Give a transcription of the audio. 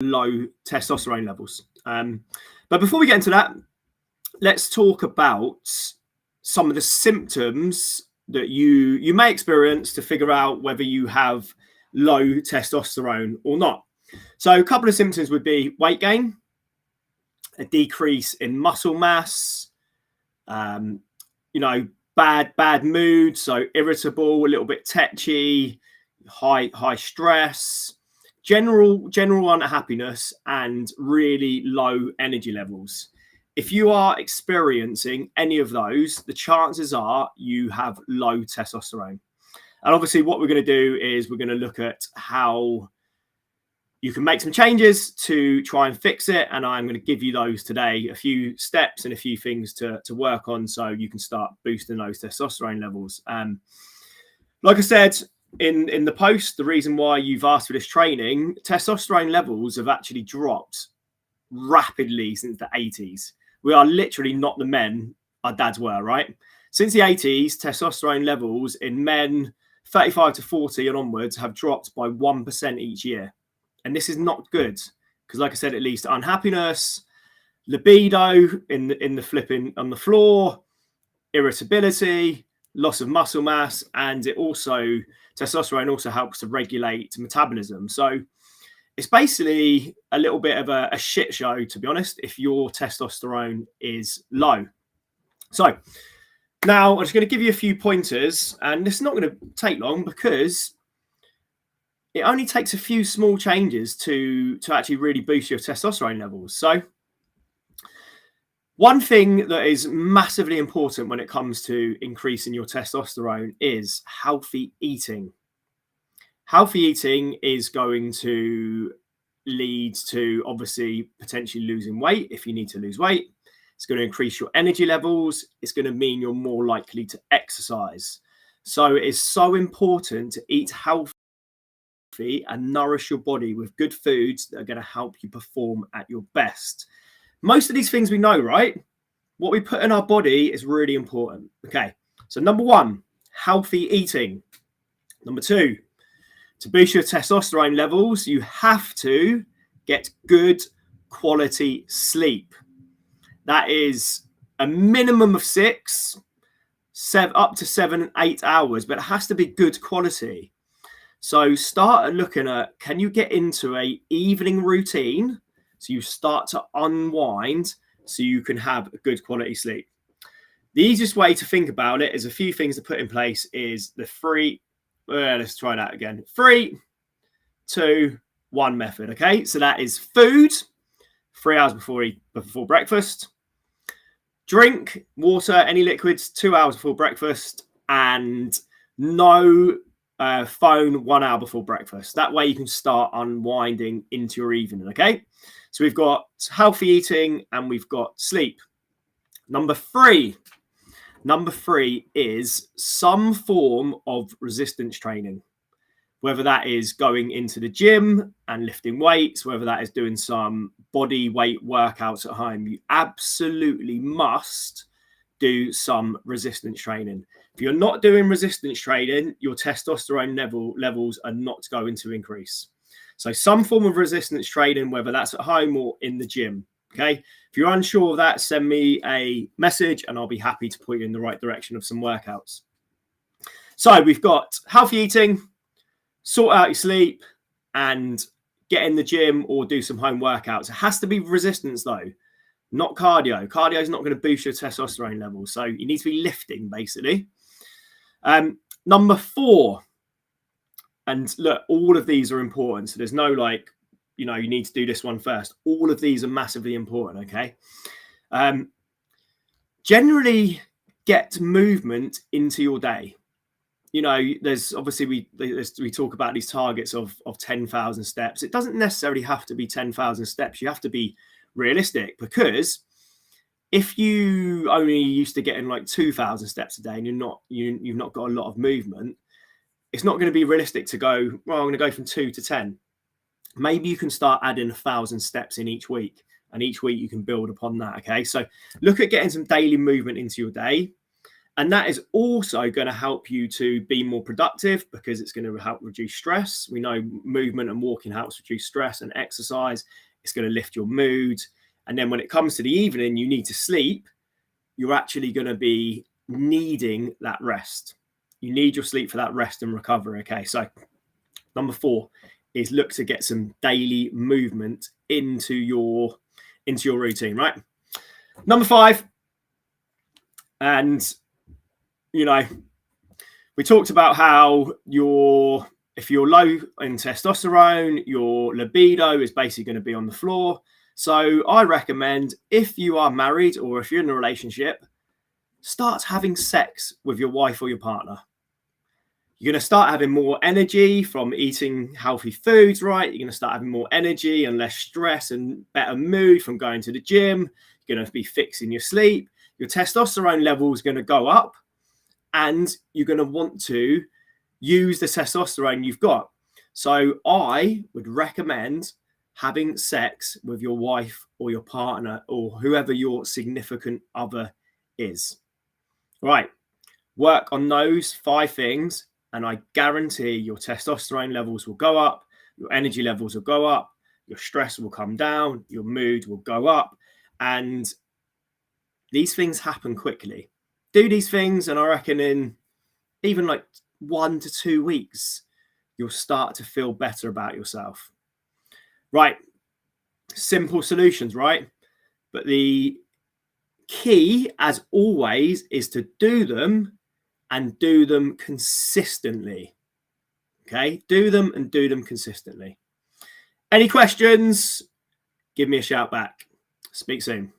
low testosterone levels. But before we get into that, let's talk about some of the symptoms that you may experience to figure out whether you have low testosterone or not. So a couple of symptoms would be weight gain, a decrease in muscle mass, bad mood, so irritable, a little bit tetchy, high stress, general unhappiness, and really low energy levels. If you are experiencing any of those, the chances are you have low testosterone. And obviously what we're going to do is we're going to look at how you can make some changes to try and fix it. And I'm going to give you those today, a few steps and a few things to work on so you can start boosting those testosterone levels. Like I said in the post, the reason why you've asked for this training, testosterone levels have actually dropped rapidly since the 80s. We are literally not the men our dads were, right? Since the 80s, testosterone levels in men 35 to 40 and onwards have dropped by 1% each year. And this is not good because, like I said, it leads to unhappiness, libido in the flipping on the floor, irritability, loss of muscle mass, and testosterone also helps to regulate metabolism. So it's basically a little bit of a shit show, to be honest, if your testosterone is low. So now I'm just going to give you a few pointers, and this is not going to take long because it only takes a few small changes to actually really boost your testosterone levels. So one thing that is massively important when it comes to increasing your testosterone is healthy eating. Healthy eating is going to lead to obviously potentially losing weight if you need to lose weight. It's going to increase your energy levels. It's going to mean you're more likely to exercise. So it is so important to eat healthy and nourish your body with good foods that are going to help you perform at your best. Most of these things we know, right? What we put in our body is really important. Okay, so number one, healthy eating. Number two, to boost your testosterone levels, you have to get good quality sleep. That is a minimum of 6, up to 7, 8 hours, but it has to be good quality. So start looking at, can you get into an evening routine so you start to unwind so you can have a good quality sleep? The easiest way to think about it is a few things to put in place is the let's try that again. 3, 2, 1 method. Okay, so that is food 3 hours before breakfast, drink water, any liquids 2 hours before breakfast, and no phone 1 hour before breakfast. That way you can start unwinding into your evening. Okay, so we've got healthy eating and we've got sleep. Number three is some form of resistance training, whether that is going into the gym and lifting weights, whether that is doing some body weight workouts at home. You absolutely must do some resistance training. If you're not doing resistance training, your testosterone levels are not going to increase. So some form of resistance training, whether that's at home or in the gym. Okay, if you're unsure of that, send me a message and I'll be happy to point you in the right direction of some workouts. So we've got healthy eating, sort out your sleep, and get in the gym or do some home workouts. It has to be resistance though, not cardio. Cardio is not going to boost your testosterone levels. So you need to be lifting basically. Number 4, and look, all of these are important. So there's no you need to do this one first. All of these are massively important, okay? Generally get movement into your day. There's obviously, we talk about these targets of 10,000 steps. It doesn't necessarily have to be 10,000 steps. You have to be realistic, because if you only used to getting 2,000 steps a day and you've not got a lot of movement, it's not going to be realistic to go, well, I'm going to go from 2 to 10. Maybe you can start adding 1,000 steps in each week, and each week you can build upon that. Okay, so look at getting some daily movement into your day, And that is also going to help you to be more productive because it's going to help reduce stress. We know movement and walking helps reduce stress, and exercise. It's going to lift your mood. And then when it comes to the evening, you need to sleep. You're actually going to be needing that rest. You need your sleep for that rest and recovery. Okay, so number 4 is look to get some daily movement into your routine, right? Number 5, and we talked about how if you're low in testosterone, your libido is basically going to be on the floor. So I recommend, if you are married or if you're in a relationship, start having sex with your wife or your partner. You're going to start having more energy from eating healthy foods, right? You're going to start having more energy and less stress and better mood from going to the gym. You're going to be fixing your sleep. Your testosterone level is going to go up, and you're going to want to use the testosterone you've got. So I would recommend having sex with your wife or your partner or whoever your significant other is. Right. Work on those 5 things, and I guarantee your testosterone levels will go up, your energy levels will go up, your stress will come down, your mood will go up, and these things happen quickly. Do these things, and I reckon in even like 1 to 2 weeks, you'll start to feel better about yourself. Right. Simple solutions, right? But the key, as always, is to do them and do them consistently. Okay, do them and do them consistently. Any questions? Give me a shout back. Speak soon.